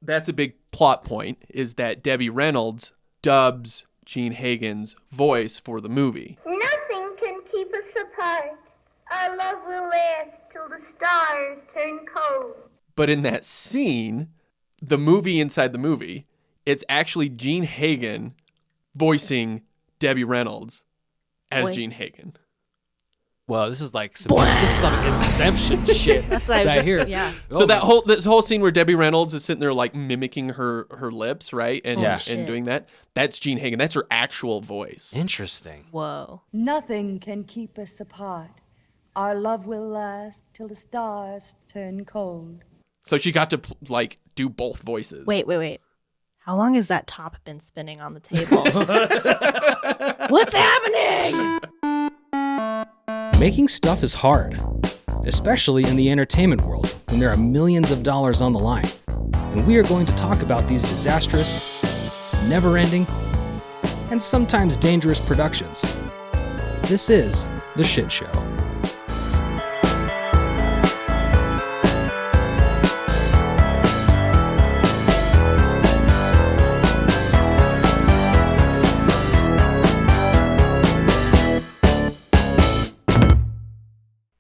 that's a big plot point, is that Debbie Reynolds dubs Gene Hagen's voice for the movie. Nothing can keep us apart. Our love will last till the stars turn cold. But in that scene, the movie inside the movie, it's actually Gene Hagen voicing Debbie Reynolds as Gene Hagen. Well, this is some Inception shit. That's what I was right here. Yeah. So this whole scene where Debbie Reynolds is sitting there like mimicking her lips, right? And doing that. That's Gene Hagen. That's her actual voice. Interesting. Whoa. Nothing can keep us apart. Our love will last till the stars turn cold. So she got to do both voices. Wait. How long has that top been spinning on the table? What's happening? Making stuff is hard, especially in the entertainment world when there are millions of dollars on the line. And we are going to talk about these disastrous, never-ending, and sometimes dangerous productions. This is The Shit Show.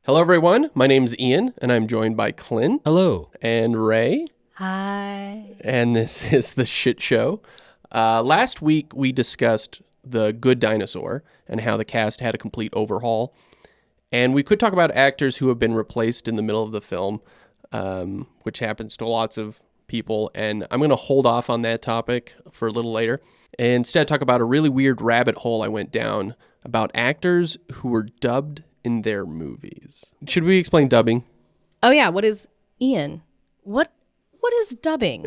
Hello, everyone. My name's Ian, and I'm joined by Clint. Hello. And Ray. Hi. And this is The Shit Show. Last week, we discussed The Good Dinosaur and how the cast had a complete overhaul. And we could talk about actors who have been replaced in the middle of the film, which happens to lots of people. And I'm going to hold off on that topic for a little later. And instead, talk about a really weird rabbit hole I went down about actors who were dubbed in their movies. Should we explain dubbing? Oh yeah, what is Ian? What is dubbing?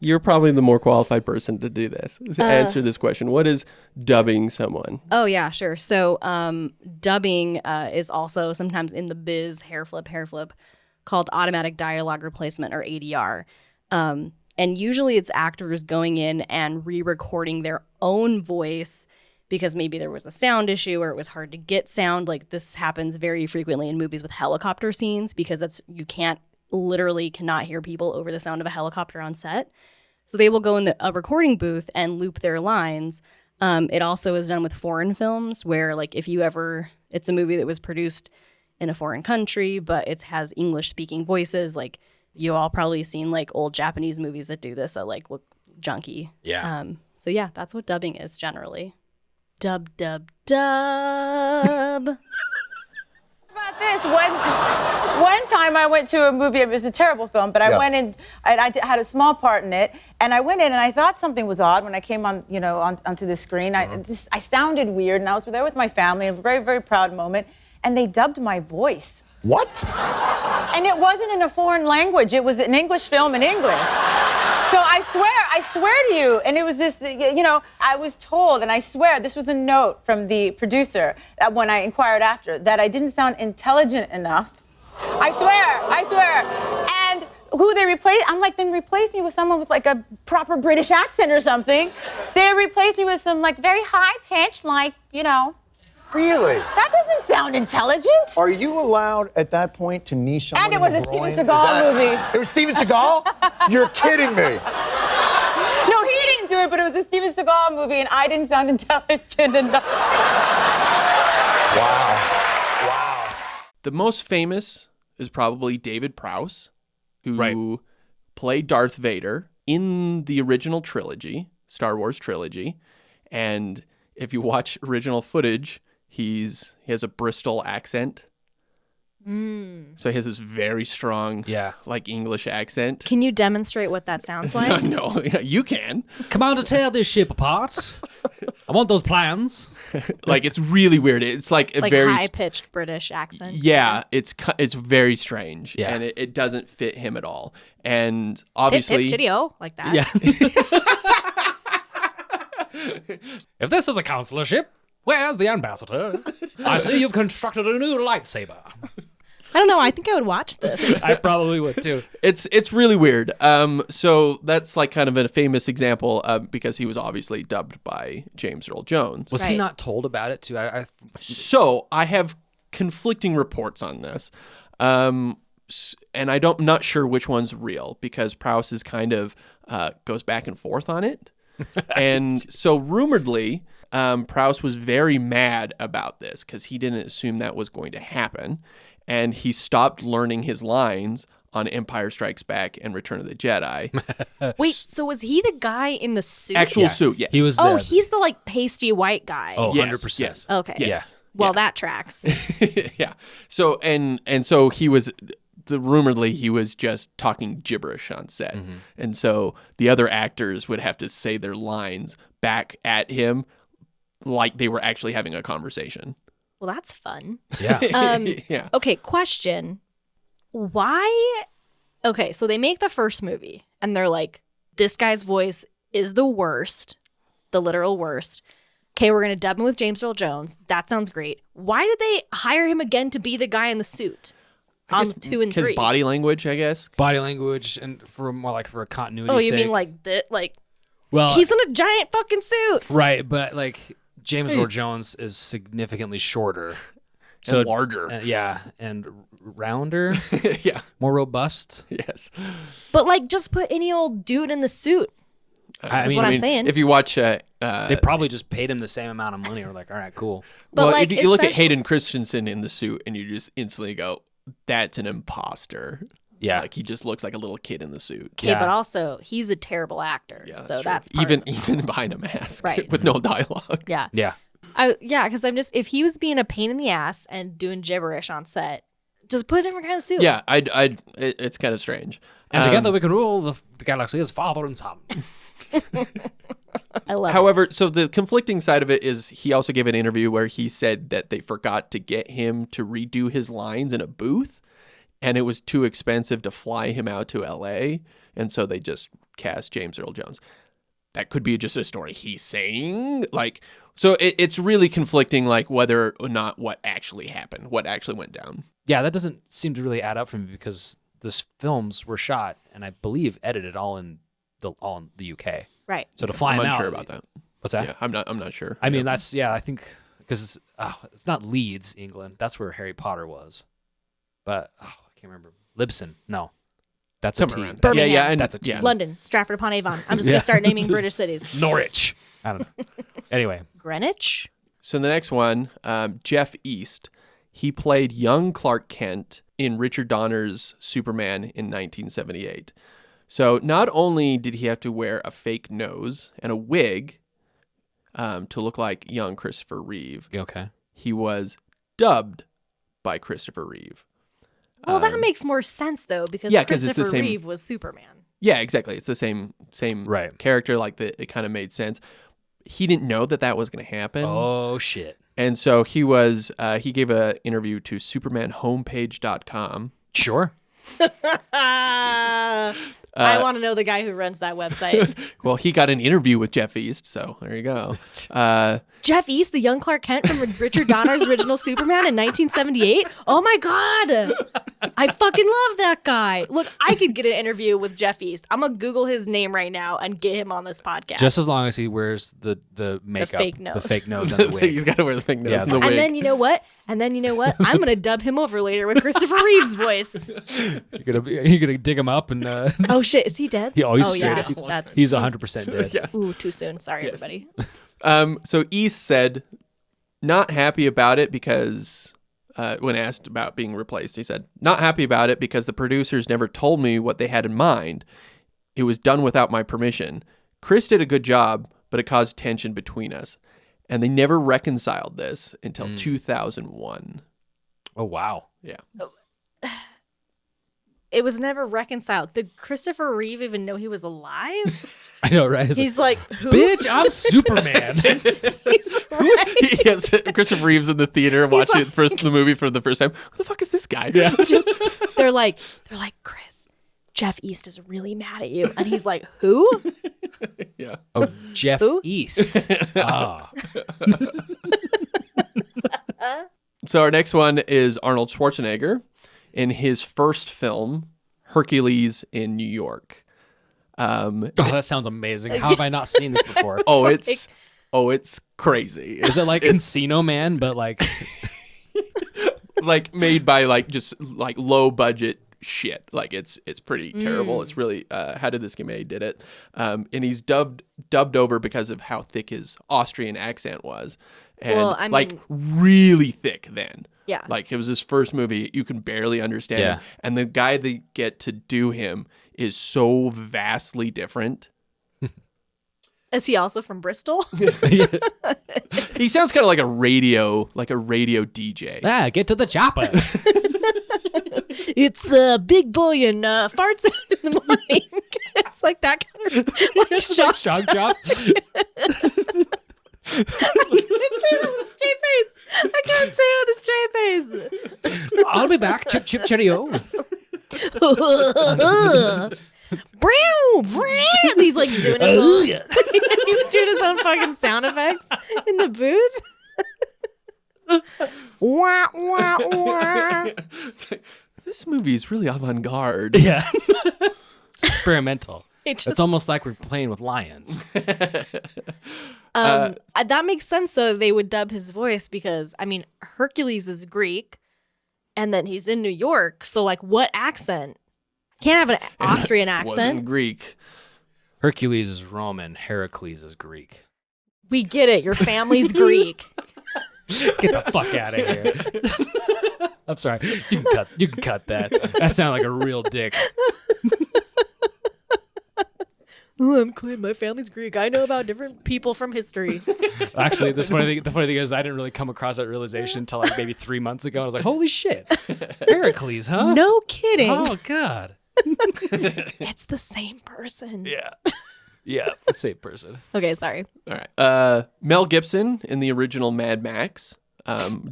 You're probably the more qualified person to do this, to answer this question. What is dubbing someone? Oh yeah, sure. So dubbing is also sometimes in the biz hair flip called automatic dialogue replacement, or ADR. And usually it's actors going in and re-recording their own voice because maybe there was a sound issue or it was hard to get sound. Like this happens very frequently in movies with helicopter scenes because you cannot hear people over the sound of a helicopter on set. So they will go in a recording booth and loop their lines. It also is done with foreign films where like it's a movie that was produced in a foreign country, but it has English speaking voices. Like you all probably seen like old Japanese movies that do this that like look junky. Yeah. So yeah, that's what dubbing is generally. Dub, dub, dub. About this, one time I went to a movie. It was a terrible film, but I went in. I had a small part in it, and I went in and I thought something was odd when I came on, onto the screen. I sounded weird, and I was there with my family, a very, very proud moment, and they dubbed my voice. What? And it wasn't in a foreign language. It was an English film in English. So I swear to you, and it was this, I was told, and I swear, this was a note from the producer when I inquired after, that I didn't sound intelligent enough. I swear. And who they replaced, I'm like, then replace me with someone with like a proper British accent or something. They replaced me with some like very high pitched, Really? That doesn't sound intelligent. Are you allowed at that point to knee someone? And it was in a the groin? Steven Seagal movie. It was Steven Seagal? You're kidding me. No, he didn't do it, but it was a Steven Seagal movie, and I didn't sound intelligent enough. Wow. The most famous is probably David Prowse, who played Darth Vader in the original trilogy, Star Wars trilogy. And if you watch original footage, he has a Bristol accent. So he has this very strong, English accent. Can you demonstrate what that sounds like? No, you can. Come on to tear this ship apart. I want those plans. It's really weird. It's like a very high-pitched British accent. Yeah, it's very strange. Yeah. And it doesn't fit him at all. And obviously... Pip, chitty-o, like that. Yeah. If this is a consular ship, where's the ambassador? I see you've constructed a new lightsaber. I don't know. I think I would watch this. I probably would too. It's really weird. So that's like kind of a famous example because he was obviously dubbed by James Earl Jones. Was he not told about it too? So I have conflicting reports on this. and I'm not sure which one's real because Prowse is kind of goes back and forth on it. And so rumoredly, Prowse was very mad about this because he didn't assume that was going to happen. And he stopped learning his lines on Empire Strikes Back and Return of the Jedi. Wait, so was he the guy in the suit? Actual suit, yes. He was Oh, he's the like pasty white guy. Oh, Yes, 100%. yes. Okay. Yes. Well, that tracks. Yeah. So and so he was rumoredly he was just talking gibberish on set. And so the other actors would have to say their lines back at him like they were actually having a conversation. Well, that's fun. Yeah. Yeah. Okay, question. Why? Okay, so they make the first movie and they're like, this guy's voice is the worst, the literal worst. Okay, we're going to dub him with James Earl Jones. That sounds great. Why did they hire him again to be the guy in the suit on 2 and 3? His body language, I guess. Body language and for more like for a continuity Oh, you sake. mean like that? Like, well, he's in a giant fucking suit. right, but like James Earl Jones is significantly shorter. So And larger. Yeah, and rounder, Yeah. more robust. Yes. But like, just put any old dude in the suit. I what I'm saying. If you watch they probably just paid him the same amount of money. We're like, all right, cool. But well, like, if you look at especially- Hayden Christensen in the suit and you just instantly go, that's an imposter. Yeah. Like he just looks like a little kid in the suit. Okay, Yeah. but also he's a terrible actor, Yeah, so true. that's part even of it. even behind a mask, Right. with no dialogue. Yeah, Yeah. because I'm just if he was being a pain in the ass and doing gibberish on set, just put a different kind of suit. Yeah, it's kind of strange. And together we can rule the galaxy as father and son. I love. However, so the conflicting side of it is he also gave an interview where he said that they forgot to get him to redo his lines in a booth, and it was too expensive to fly him out to L.A., and so they just cast James Earl Jones. That could be just a story he's saying. Like, so it's really conflicting, like whether or not what actually happened, what actually went down. Yeah, that doesn't seem to really add up for me because the films were shot and I believe edited all in the UK. Right. So to fly I'm him out, unsure about that. What's that? Yeah, I'm not sure. I mean, that's I think because it's not Leeds, England. That's where Harry Potter was. But I can't remember. Libsyn. No, that's Somewhere a team. around That's there. Birmingham. Yeah, and That's a team. yeah. London, Stratford upon Avon. I'm just gonna start naming British cities. Norwich. I don't know. Anyway, Greenwich. So the next one, Geoff East, he played young Clark Kent in Richard Donner's Superman in 1978. So not only did he have to wear a fake nose and a wig to look like young Christopher Reeve, okay. he was dubbed by Christopher Reeve. Well, that makes more sense though because yeah, 'cause it's the Christopher same- Reeve was Superman. Yeah, exactly. It's the same Right. character. Like it kind of made sense. He didn't know that was going to happen. Oh shit. And so he gave an interview to supermanhomepage.com. Sure. I want to know the guy who runs that website. Well, he got an interview with Geoff East, so there you go. Geoff East, the young Clark Kent from Richard Donner's original Superman in 1978. Oh my God. I fucking love that guy. Look, I could get an interview with Geoff East. I'm going to Google his name right now and get him on this podcast. Just as long as he wears the makeup, fake nose. the fake nose, and the wig. He's got to wear the fake nose Yeah, and the wig. and then you know what? I'm going to dub him over later with Christopher Reeve's voice. You're gonna dig him up and Oh shit, is he dead? he's oh, straight yeah. up. That's He's 100% dead. Yes. ooh, too soon. Sorry, everybody. So East said, not happy about it because when asked about being replaced, he said, not happy about it because the producers never told me what they had in mind. It was done without my permission. Chris did a good job, but it caused tension between us. And they never reconciled this until 2001. Oh wow. Yeah. It was never reconciled. Did Christopher Reeve even know he was alive? I know, right? He's like, who? bitch, I'm Superman. He's right. Yes, Christopher Reeve's in the theater watching the movie for the first time. Who the fuck is this guy? Yeah. They're like, Chris, Geoff East is really mad at you. And he's like, who? Yeah. Oh, Geoff Who? East. Ah. So our next one is Arnold Schwarzenegger in his first film, Hercules in New York. Oh, that sounds amazing. How have I not seen this before? It's crazy. Is it like Encino Man, but like like made by like just like low budget shit. Like it's pretty terrible. It's really How Did This Get Made did it. And he's dubbed over because of how thick his Austrian accent was. And Well, I like mean- really thick then. Yeah. Like it was his first movie. You can barely understand him. And the guy they get to do him is so vastly different. Is he also from Bristol? He sounds kind of like a radio DJ. Get to the chopper. It's a big boy and farts out in the morning. It's like that kind of It's like shock job. I can't say it with a straight face. I'll be back. Chip, chip, cheerio. Brow, brow. He's like doing his own. He's doing his own fucking sound effects in the booth. Wah, wah, wah. It's like, this movie is really avant-garde. Yeah. It's experimental. It It's almost like we're playing with lions. that makes sense though. They would dub his voice because I mean Hercules is Greek, and then he's in New York. So like, what accent? Can't have an Austrian Wasn't accent. Greek. Hercules is Roman. Heracles is Greek. We get it. Your family's Greek. Get the fuck out of here. I'm sorry. You can cut that. That sounded like a real dick. Oh, I'm Clint. My family's Greek. I know about different people from history. Actually, the funny thing is I didn't really come across that realization until like maybe 3 months ago. I was like, holy shit. Heracles, huh? No kidding. Oh, God. It's the same person. Yeah. Yeah. The same person. Okay, sorry. All right. Mel Gibson in the original Mad Max,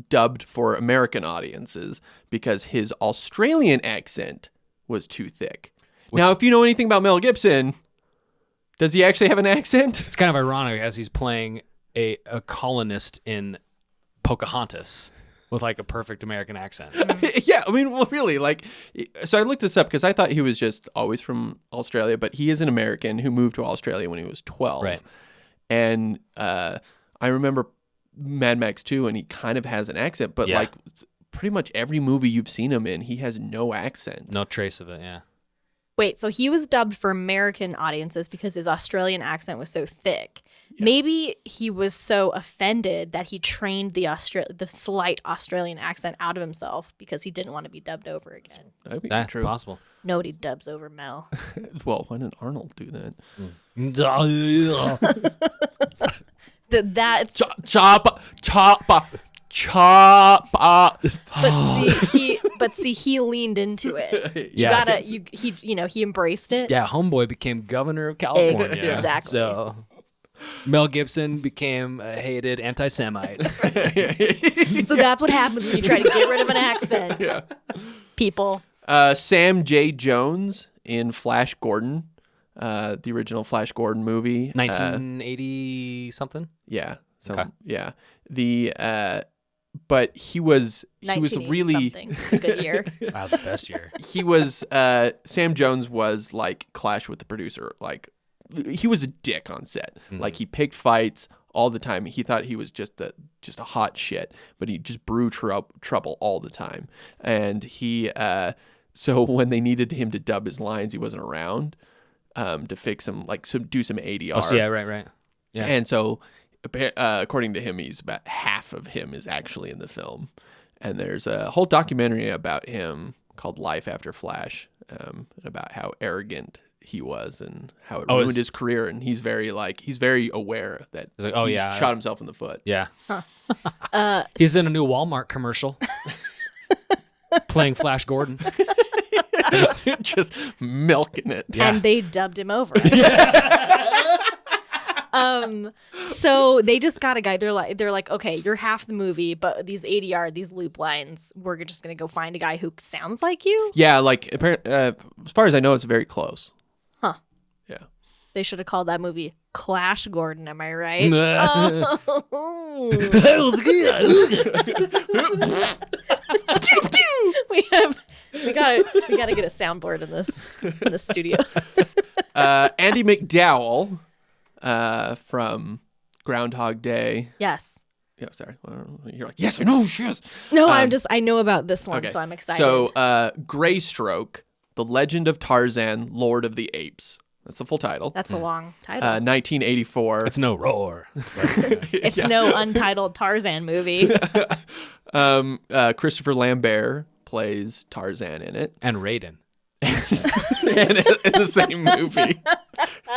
dubbed for American audiences because his Australian accent was too thick. Now, if you know anything about Mel Gibson, does he actually have an accent? It's kind of ironic as he's playing a colonist in Pocahontas with like a perfect American accent. Yeah, I mean, well, really, like, so I looked this up because I thought he was just always from Australia, but he is an American who moved to Australia when he was 12. Right. And I remember Mad Max 2, and he kind of has an accent, but Yeah. like pretty much every movie you've seen him in, he has no accent. No trace of it, yeah. Wait, so he was dubbed for American audiences because his Australian accent was so thick. Yeah. Maybe he was so offended that he trained the slight Australian accent out of himself because he didn't want to be dubbed over again. That'd be That's true. possible. Nobody dubs over Mel. Well, why didn't Arnold do that? That's Chop. But see, he leaned into it. Yeah. He embraced it. Yeah, homeboy became governor of California. Exactly. So Mel Gibson became a hated anti-Semite. So that's what happens when you try to get rid of an accent. Yeah. People. Sam J. Jones in Flash Gordon, the original Flash Gordon movie. 1980 something? Yeah. So Okay. yeah. But he was really something. It's a good year. That was the best year. he was Sam Jones was like Clash with the producer. Like he was a dick on set. Mm-hmm. Like he picked fights all the time. He thought he was just a hot shit, but he just brewed trouble all the time. And he so when they needed him to dub his lines, he wasn't around to fix them, like do some ADR. Oh, so yeah, right. Yeah. And so according to him, he's about half of him is actually in the film. And there's a whole documentary about him called Life After Flash, about how arrogant he was and how it ruined his career. And he's very aware that he shot himself in the foot. Yeah. He's in a new Walmart commercial playing Flash Gordon. Just milking it. Yeah. And they dubbed him over. So they just got a guy. They're like, okay, you're half the movie, but these ADR, these loop lines, we're just gonna go find a guy who sounds like you. Yeah, like apparently, as far as I know, it's very close. Huh. Yeah. They should have called that movie Clash Gordon. Am I right? That was good. we gotta get a soundboard in the studio. Andy McDowell from Groundhog Day. Yes. Yeah, sorry. You're like, yes, I know. Yes. No, I know about this one, so I'm excited. So, Greystroke, The Legend of Tarzan, Lord of the Apes. That's the full title. That's a long title. 1984. It's no Roar. It's no untitled Tarzan movie. Christopher Lambert plays Tarzan in it. And Raiden. in the same movie.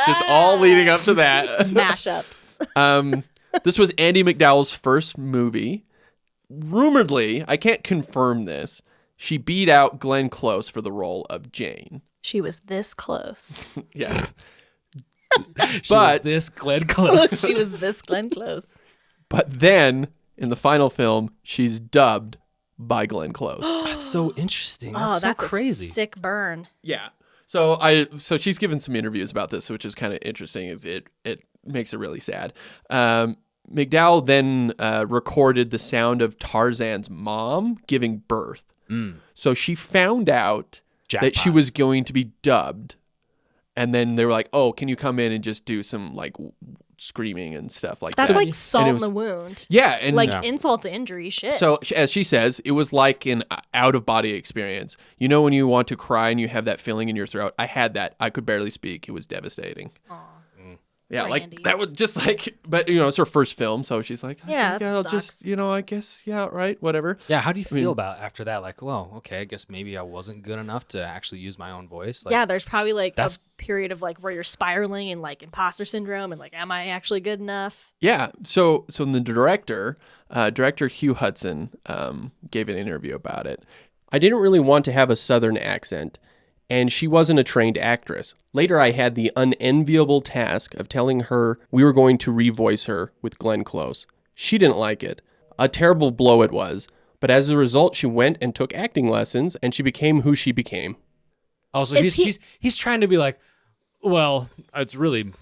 Just all leading up to that. Mashups. This was Andie MacDowell's first movie. Rumoredly, I can't confirm this, she beat out Glenn Close for the role of Jane. She was this close. Yes. But this Glenn Close. She was this Glenn Close. But then, in the final film, she's dubbed by Glenn Close. That's so interesting. That's so that's crazy. A sick burn. Yeah. So she's given some interviews about this, which is kind of interesting. It makes it really sad. MacDowell then recorded the sound of Tarzan's mom giving birth. So she found out that she was going to be dubbed, and then they were like, "Oh, can you come in and just do some like screaming and stuff like that?" That's like salt in was, the wound. Yeah, and like insult to injury. Shit. So as she says, it was like an out of body experience. You know when you want to cry and you have that feeling in your throat? I had that. I could barely speak. It was devastating. Aww. Yeah, Poor like Andy. that was just like, but it's her first film, so she's like, Yeah, I'll that just, sucks. I guess, yeah, right, whatever. Yeah, how do you feel about after that? Like, well, okay, I guess maybe I wasn't good enough to actually use my own voice. Like, Yeah, there's probably like that's- a period of like where you're spiraling and like imposter syndrome and like, am I actually good enough? Yeah, so the director Hugh Hudson, gave an interview about it. I didn't really want to have a Southern accent, and she wasn't a trained actress. Later, I had the unenviable task of telling her we were going to revoice her with Glenn Close. She didn't like it. A terrible blow it was. But as a result, she went and took acting lessons, and she became who she became. Also, he's trying to be like, well, it's really,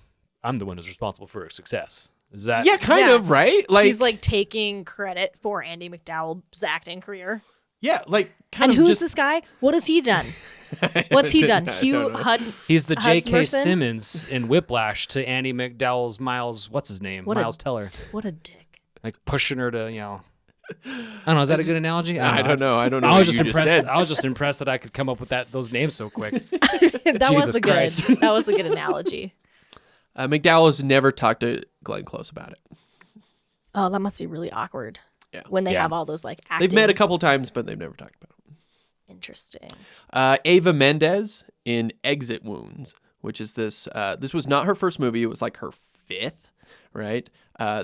I'm the one who's responsible for her success. Is that? Yeah, kind of, right? Like He's like taking credit for Andie MacDowell's acting career. yeah, like kind And of who's just, this guy? What has he done? What's he done? I Hugh don't know. Hudson. He's the J.K. Hudson? Simmons in Whiplash to Andie MacDowell's Miles, what's his name? What a- Miles Teller. What a dick. Like pushing her to, I don't know, is that a good analogy? I don't know. I was what just you impressed. said. I was just impressed that I could come up with those names so quick. That was Jesus a good. Christ. That was a good analogy. MacDowell has never talked to Glenn Close about it. Oh, that must be really awkward. Yeah. When they Yeah. have all those like acting. They've met a couple times, but they've never talked about it. Interesting. Eva Mendes in Exit Wounds, which is this. This was not her first movie. It was like her fifth, right?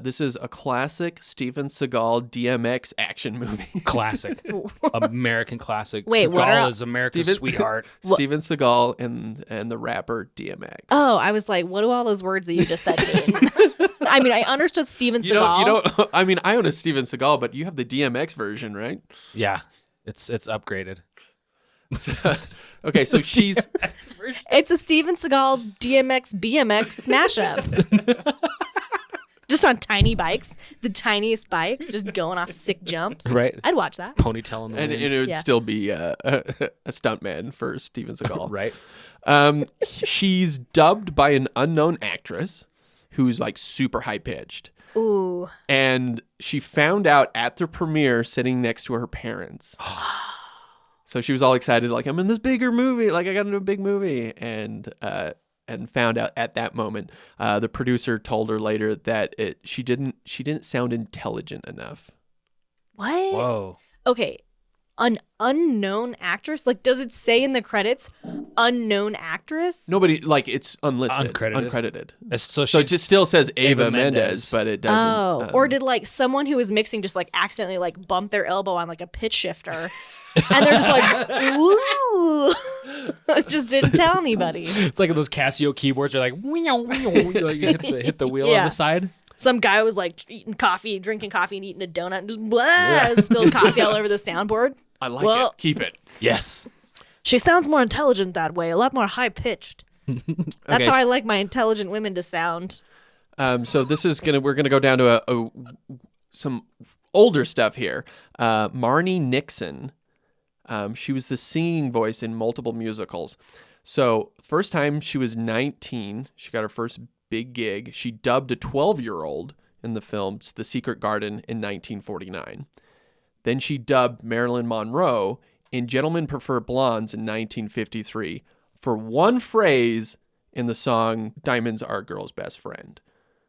This is a classic Steven Seagal DMX action movie. Classic. American classic. Wait, what Seagal are- is America's Steven- sweetheart. Steven Seagal and the rapper DMX. Oh, I was like, what do all those words that you just said mean? I mean, I understood Steven You Seagal. don't. I mean, I own a Steven Seagal, but you have the DMX version, right? Yeah. It's upgraded. Okay, so she's It's a Steven Seagal DMX BMX mashup. Just on tiny bikes, the tiniest bikes, just going off sick jumps. Right. I'd watch that. Ponytail in the and wind. it would Yeah. still be a stuntman for Steven Seagal. Right. She's dubbed by an unknown actress who's like super high pitched. Ooh. And she found out at the premiere sitting next to her parents. So she was all excited, like, I'm in this bigger movie, like I got into a big movie. And found out at that moment, the producer told her later that she didn't sound intelligent enough. What? Whoa. Okay. An unknown actress? Like, does it say in the credits, unknown actress? Nobody, like, it's unlisted, Uncredited. uncredited. So So it she's just still says Eva Eva Mendes, Mendes. but it doesn't. Oh, or did like someone who was mixing just like accidentally like bump their elbow on like a pitch shifter, and they're just like, "Ooh," just didn't tell anybody. it's like those Casio keyboards are like, like you hit the wheel Yeah. on the side. Some guy was like eating coffee, drinking coffee, and eating a donut, and just blah, spilled coffee all over the soundboard. I like Well- it. Keep it. Yes. She sounds more intelligent that way, a lot more high pitched. That's Okay, how I like my intelligent women to sound. So this is we're gonna go down to some older stuff here. Marni Nixon. She was the singing voice in multiple musicals. So first time she was 19, she got her first big gig. She dubbed a 12-year-old in the films The Secret Garden in 1949. Then she dubbed Marilyn Monroe in Gentlemen Prefer Blondes in 1953 for one phrase in the song Diamonds Are a Girl's Best Friend.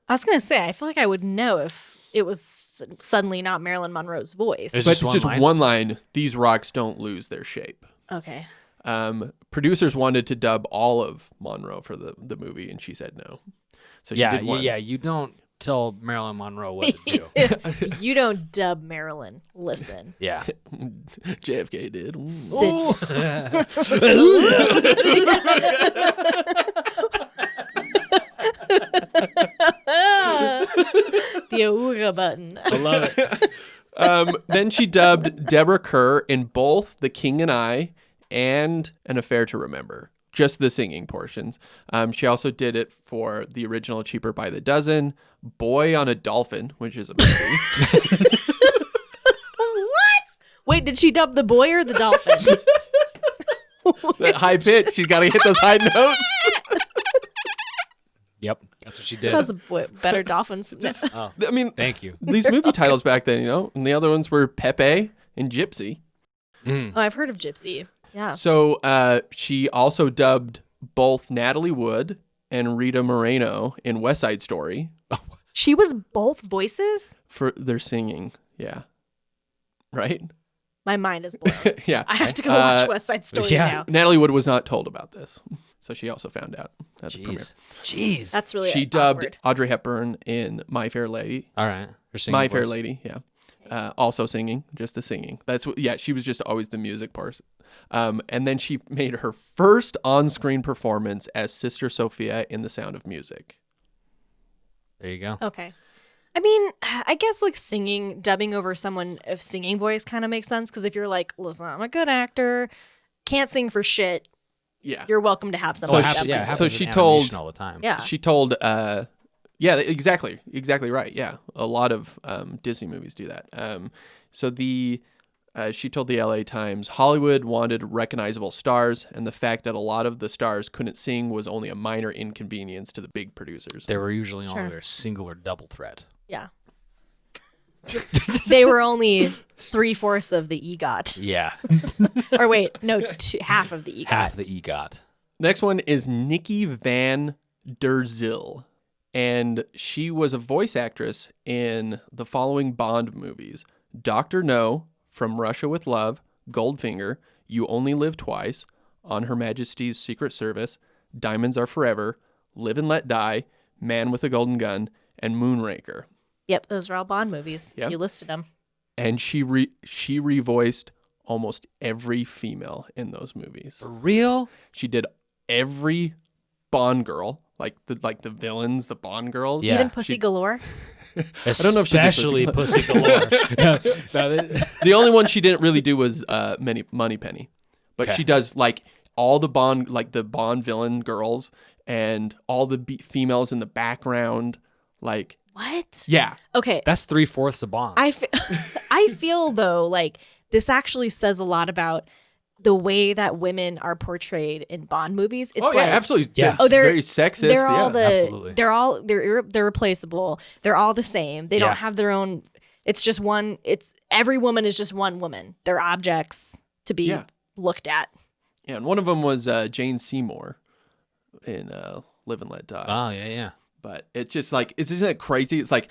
I was gonna say, I feel like I would know if it was suddenly not Marilyn Monroe's voice. It's But just one line, these rocks don't lose their shape. Okay. Producers wanted to dub all of Monroe for the movie, and she said no. So she did one. Yeah. You don't tell Marilyn Monroe what to do. You don't dub Marilyn. Listen. Yeah. JFK did. Ooh. Sit. The Auga button. I love it. Then she dubbed Deborah Kerr in both The King and I and An Affair to Remember, just the singing portions. She also did it for the original Cheaper by the Dozen, Boy on a Dolphin, which is a movie. What? Wait, did she dub the boy or the dolphin? That high pitch, she's got to hit those high notes. Yep. That's what she did. That's better dolphins. Oh, I mean, thank you. these movie titles back then, and the other ones were Pepe and Gypsy. Mm. Oh, I've heard of Gypsy. Yeah. So she also dubbed both Natalie Wood and Rita Moreno in West Side Story She was both voices? for their singing. Yeah. Right? My mind is blown. Yeah. I have to go watch West Side Story yeah. now. Natalie Wood was not told about this. So she also found out at the premiere. Jeez. That's really She dubbed awkward. Audrey Hepburn in My Fair Lady. All right. Her singing My Fair voice. Lady, yeah. Also singing, just the singing. That's what. Yeah, she was just always the music person. And then she made her first on-screen performance as Sister Sophia in The Sound of Music. There you go. Okay. I mean, I guess like dubbing over someone of singing voice kind of makes sense because if you're like, listen, I'm a good actor, can't sing for shit, Yeah. you're welcome to have So someone it happens, dub yeah, it you. happens So in she animation told- all the time. Yeah. She told, yeah, exactly right. Yeah, a lot of Disney movies do that. She told the LA Times, Hollywood wanted recognizable stars, and the fact that a lot of the stars couldn't sing was only a minor inconvenience to the big producers. They were usually Sure. only a single or double threat. Yeah. They were only 3/4 of the EGOT. Yeah. Or wait, no, half of the EGOT. Half the EGOT. Next one is Nikki Van der Zil, and she was a voice actress in the following Bond movies: Dr. No, From Russia with Love, Goldfinger, You Only Live Twice, On Her Majesty's Secret Service, Diamonds Are Forever, Live and Let Die, Man with a Golden Gun, and Moonraker. Yep, those are all Bond movies. Yep. You listed them. And she revoiced almost every female in those movies. For real? She did every Bond girl, like the villains, the Bond girls. Yeah. Even Pussy Galore. I don't know if she did Especially Pussy Pussy Galore. The only one she didn't really do was Moneypenny, but Okay. she does like all the Bond, like the Bond villain girls and all the females in the background. Like, What? yeah, Okay. That's 3/4 of Bonds. I feel though like this actually says a lot about the way that women are portrayed in Bond movies. It's yeah, like, absolutely. Yeah. Oh, they're very sexist. They're all absolutely. they're replaceable. They're all the same. They Yeah. don't have their own. It's just one. It's every woman is just one woman. They're objects to be Yeah. looked at. Yeah, and one of them was Jane Seymour in Live and Let Die. Oh, yeah. But it's just like, isn't it crazy? It's like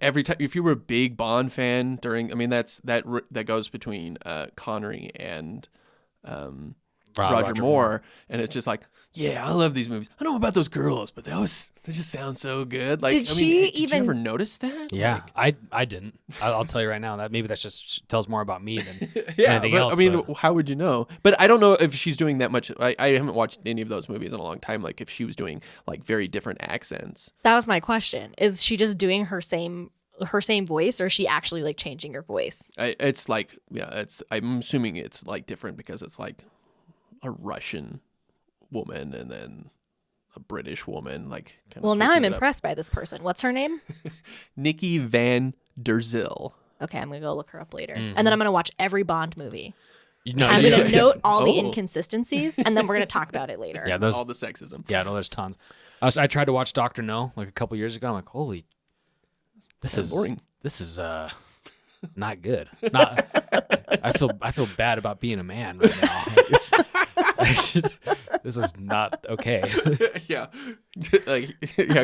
every time, if you were a big Bond fan that goes between Connery and Roger Moore, and it's just like, yeah, I love these movies. I don't know about those girls, but they just sound so good. Like, Did did you ever notice that? Yeah, I didn't. I'll tell you right now that maybe that's just tells more about me than Yeah, anything but, else. I mean, but- how would you know? But I don't know if she's doing that much. I haven't watched any of those movies in a long time. Like if she was doing like very different accents. That was my question. Is she just doing her same voice, or is she actually like changing her voice? It's like, yeah, I'm assuming it's like different because it's like a Russian woman and then a British woman. Like, kind of Well, now I'm switches it up. impressed by this person. What's her name? Nikki Van der Zil. Okay, I'm gonna go look her up later, Mm-hmm. and then I'm gonna watch every Bond movie. No, I'm yeah, gonna note all the Oh. inconsistencies, and then we're gonna talk about it later. yeah, those. All the sexism. Yeah, no, there's tons. I tried to watch Dr. No like a couple years ago. I'm like, holy This is boring. This is not good. Not. I feel bad about being a man right now. This is not okay. Yeah.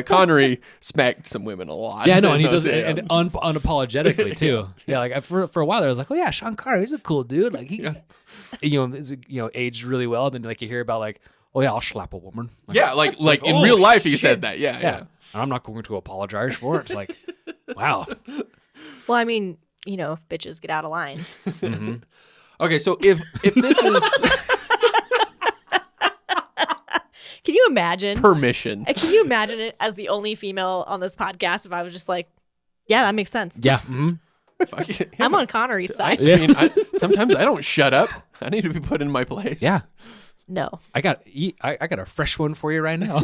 Connery smacked some women a lot. Yeah, no, and he Those- does it and unapologetically too. Yeah, like for a while there, I was like, oh yeah, Sean Connery, he's a cool dude. Like he, is aged really well. And then like you hear about like, oh yeah, I'll slap a woman. Like, Yeah, like in oh, real life he shit. said that. Yeah, yeah. And I'm not going to apologize for it. Like, wow. Well, I mean, if bitches get out of line. Mm-hmm. Okay, so if this is Can you imagine? permission. Can you imagine it as the only female on this podcast if I was just like, yeah, that makes sense. Yeah. Mm-hmm. I'm on Connery's I side. mean, sometimes I don't shut up. I need to be put in my place. Yeah. No. I got a fresh one for you right now.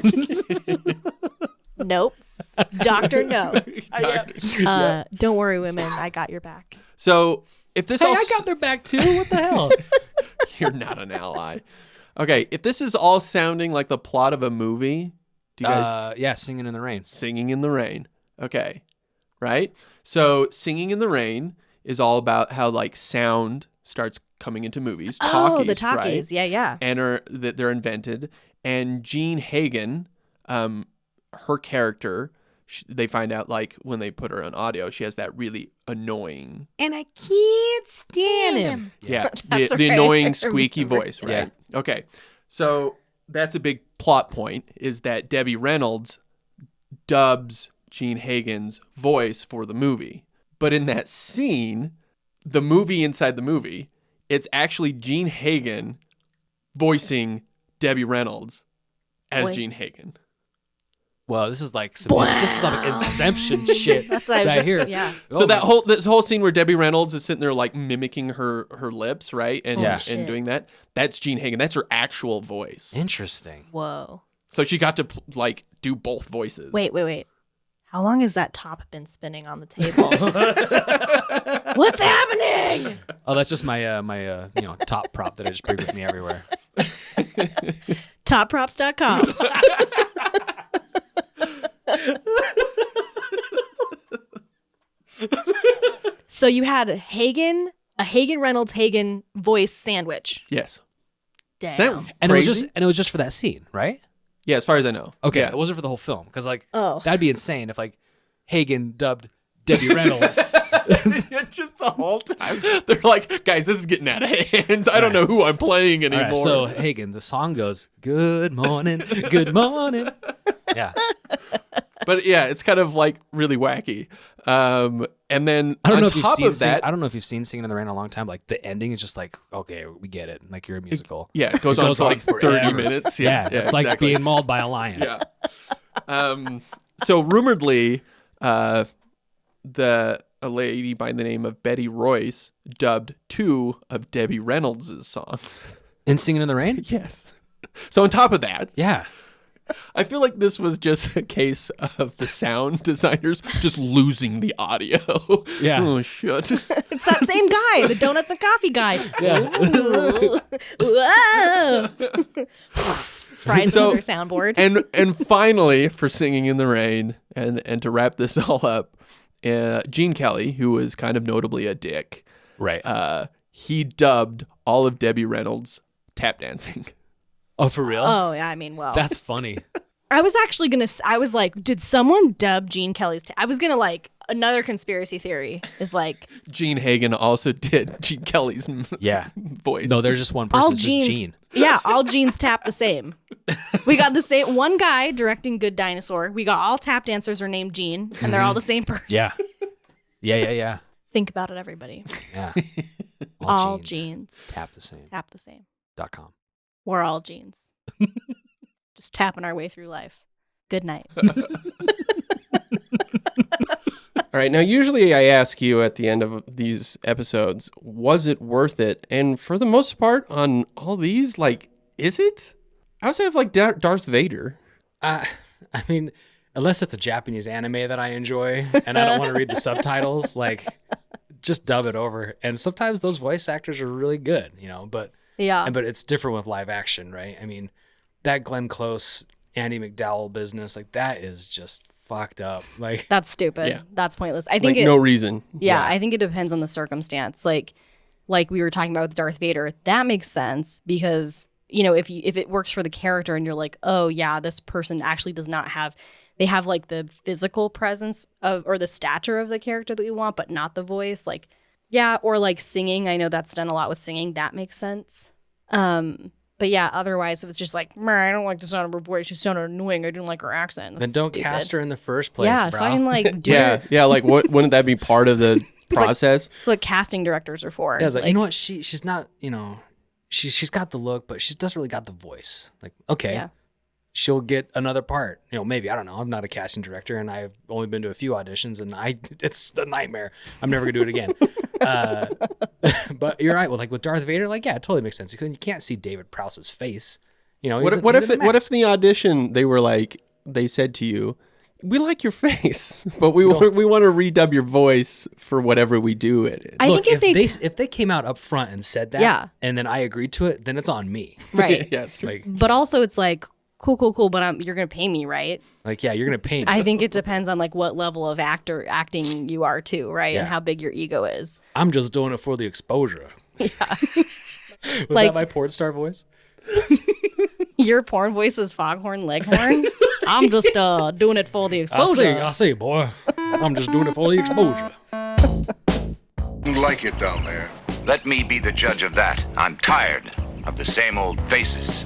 Nope. Doctor, no. Doctor. Don't worry, women. I got your back. So if this Hey, all I got their back too. What the hell? you're not an ally. Okay, if this is all sounding like the plot of a movie, do you guys Yeah, Singing in the Rain. Singing in the Rain? Okay, right? So Singing in the Rain is all about how like sound starts coming into movies. Oh, the Talkies, talkies. right? Yeah. And they're invented. And Jean Hagen, her character, they find out like when they put her on audio, she has that really annoying, And I can't stand him. yeah, That's the right. annoying I squeaky remember. voice, right? Okay, so that's a big plot point is that Debbie Reynolds dubs Jean Hagen's voice for the movie, but in that scene, the movie inside the movie, it's actually Jean Hagen voicing Debbie Reynolds as Boy. Jean Hagen. Well, this is like some Inception shit That's what I was right just, here. yeah. So this whole scene where Debbie Reynolds is sitting there like mimicking her lips, right? And Yeah. and Shit. doing that. That's Jean Hagen. That's her actual voice. Interesting. Whoa. So she got to like do both voices. Wait. How long has that top been spinning on the table? What's happening? Oh, that's just my my top prop that I just bring with me everywhere. Topprops.com. So you had a Hagen Reynolds Hagen voice sandwich. Yes. Damn. Is that And crazy? it was just for that scene, right? Yeah, as far as I know. Okay, Yeah. it wasn't for the whole film because like Oh. that'd be insane if like Hagen dubbed Debbie Reynolds. Just the whole time. They're like, guys, this is getting out of hands. I don't know who I'm playing All anymore. right, so Hagen, the song goes, "Good morning, good morning." Yeah, But yeah, it's kind of like really wacky. And then I don't on know if you've top seen. of that, I don't know if you've seen Singing in the Rain in a long time. Like the ending is just like, okay, we get it. Like you're a musical. yeah, it goes on for like 30 forever. minutes. Yeah, Yeah, it's like exactly. being mauled by a lion. Yeah. So rumoredly, a lady by the name of Betty Royce dubbed 2 of Debbie Reynolds' songs. In Singing in the Rain. Yes. So on top of that, Yeah. I feel like this was just a case of the sound designers just losing the audio. Yeah. Oh shit. It's that same guy, the donuts and coffee guy. Whoa. Fried So- another soundboard. and finally, for Singing in the Rain, and to wrap this all up, Gene Kelly, who was kind of notably a dick, Right. he dubbed all of Debbie Reynolds' tap dancing. Oh, for real? Oh, yeah, I mean, well. That's funny. I was actually going to, I was like, did someone dub Gene Kelly's? I was going to like, another conspiracy theory is like, Gene Hagen also did Gene Kelly's Yeah. voice. No, there's just one person. all It's just genes. Gene. Yeah, all genes tap the same. We got the same, one guy directing Good Dinosaur. We got all tap dancers are named Gene, and they're all the same person. Yeah. Yeah. Think about it, everybody. Yeah. All genes Tap the same. tap the same. .com. We're all genes. Just tapping our way through life. Good night. All right. Now, usually I ask you at the end of these episodes, was it worth it? And for the most part, on all these, like, is it? I also have like Darth Vader. I mean, unless it's a Japanese anime that I enjoy and I don't want to read the subtitles, like, just dub it over. And sometimes those voice actors are really good, but Yeah. but it's different with live action, right? I mean, that Glenn Close, Andy McDowell business, like that is just fucked up. Like That's stupid. Yeah. That's pointless. I think no reason. Yeah, I think it depends on the circumstance. Like we were talking about with Darth Vader, that makes sense because, you know, if it works for the character and you're like, oh yeah, this person actually does not have, they have like the physical presence of or the stature of the character that we want, but not the voice. Like, yeah, or like singing. I know that's done a lot with singing. That makes sense. But yeah, otherwise if it's just like, I don't like the sound of her voice. She sounded annoying. I didn't like her accent. then That's don't stupid. cast her in the first place, Yeah, bro. fucking like do Yeah, it. yeah. Like, wouldn't that be part of the process? It's what casting directors are for. Yeah, it's like, you know what? She's not, you know, she's got the look, but she doesn't really got the voice. Like, okay, Yeah. she'll get another part. You know, maybe, I don't know. I'm not a casting director, and I've only been to a few auditions, and it's a nightmare. I'm never gonna do it again. But you're right. Well, like with Darth Vader, like, yeah, it totally makes sense because you can't see David Prowse's face. You know, What if in the audition they were like, they said to you, we like your face, but we want to redub your voice for whatever we do at it. I think if they came out up front and said that, Yeah. and then I agreed to it, then it's on me. Right. Yeah, it's true. Like, But also it's like, cool, but you're going to pay me, right? yeah, you're gonna pay me. I think it depends on like what level of acting you are too, right? Yeah. And how big your ego is. I'm just doing it for the exposure. Yeah. Was Like- that my porn star voice? Your porn voice is Foghorn Leghorn. I'm just doing it for the exposure. I see, boy. I'm just doing it for the exposure. Like it down there. Let me be the judge of that. I'm tired of the same old faces,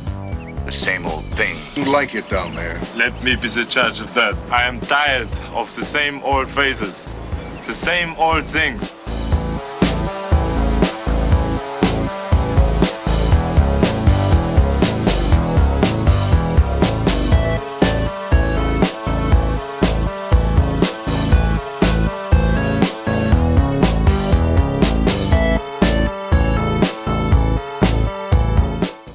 the same old things. Like it down there. Let me be the judge of that. I am tired of the same old faces, the same old things.